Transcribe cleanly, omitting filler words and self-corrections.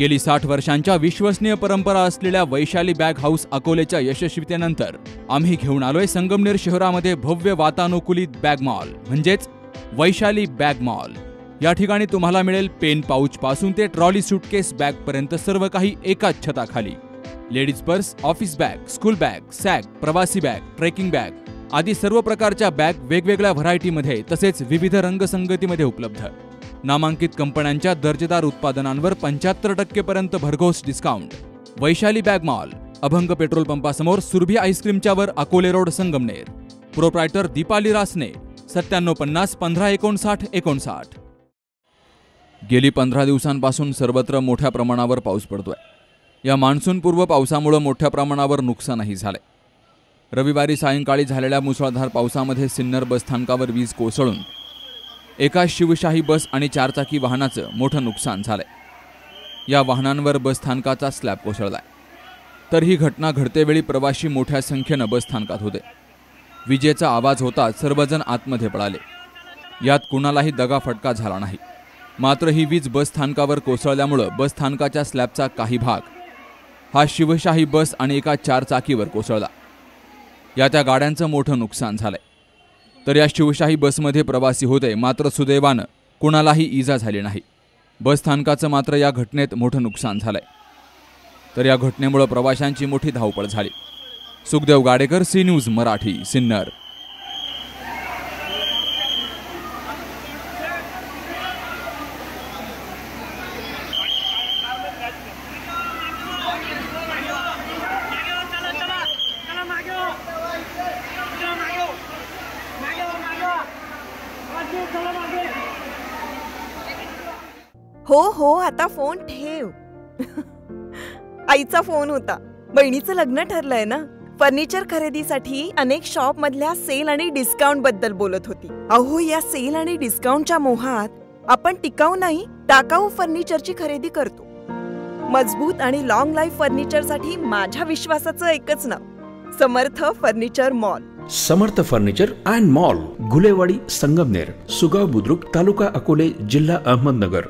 गेली 60 वर्षांच्या विश्वसनीय परंपरा असलेल्या वैशाली बॅग हाऊस अकोलेच्या यशस्वीतेनंतर आम्ही घेऊन आलोय संगमनेर शहरामध्ये भव्य वातानुकूलित बॅग मॉल म्हणजेच वैशाली बॅग मॉल। या ठिकाणी तुम्हाला मिळेल पेन पाऊच पासून ते ट्रॉली सूटकेस बॅग पर्यंत सर्व काही एकाच छताखाली। Ladies purse, office bag, school bag, sack, प्रवासी बॅग, ट्रेकिंग बॅग आदी सर्व प्रकारच्या बॅग वेगवेगळ्या व्हरायटीमध्ये तसेच विविध रंगसंगतीमध्ये उपलब्ध। नामांकित कंपन्यांच्या दर्जेदार उत्पादनांवर 75% पर्यंत भरघोस डिस्काउंट। वैशाली बॅग मॉल, अभंग पेट्रोल पंपासमोर, सुरभी आईस्क्रीमच्या वर, अकोले रोड, संगमनेर। प्रोप्रायटर दीपाली रासने, 9750 1559 59। गेली 15 दिवसांपासून सर्वत्र मोठ्या प्रमाणावर पाऊस पडतोय। या मान्सूनपूर्व पावसामुळे मोठ्या प्रमाणावर नुकसानही झाले। रविवारी सायंकाळी झालेल्या मुसळधार पावसामध्ये सिन्नर बस स्थानकावर वीज कोसळून एका शिवशाही बस आणि 4 चाकी वाहनाचं मोठं नुकसान झालंय। या वाहनांवर बस स्थानकाचा स्लॅब कोसळलाय। तर ही घटना घडतेवेळी प्रवासी मोठ्या संख्येने बस स्थानकात होते। विजेचा आवाज होताच सर्वजण आतमध्ये पळाले। यात कुणालाही दगाफटका झाला नाही। मात्र ही वीज बस स्थानकावर कोसळल्यामुळे बस स्थानकाच्या स्लॅबचा काही भाग हा शिवशाही बस आणि एका 4 चाकीवर कोसळला। या त्या गाड्यांचं मोठं नुकसान झालंय। तर या शिवशाही बसमध्ये प्रवासी होते, मात्र सुदैवानं कुणालाही इजा झाली नाही। बस स्थानकाचं मात्र या घटनेत मोठं नुकसान झालंय। तर या घटनेमुळे प्रवाशांची मोठी धावपळ झाली। Sukhdev Gadekar, C news Marathi, Sinnar. हो आता फोन ठेव। आईचा फोन होता। बहिणीचं लग्न ठरलंय ना, फर्निचर खरेदीसाठी अनेक शॉप मधल्या सेल आणि डिस्काउंट बद्दल बोलत होती। अहो, या सेल आणि डिस्काउंटच्या मोहात आपण टिकाऊ नाही टाकाऊ फर्निचरची खरेदी करतो। मजबूत आणि लॉंग लाईफ फर्निचरसाठी माझ्या विश्वासाचं एकच नाव, Samarth furniture mall. Samarth furniture and mall, Gulewadi, Sangamner, Sugaon Budruk, taluka Akole, जिल्हा अहमदनगर।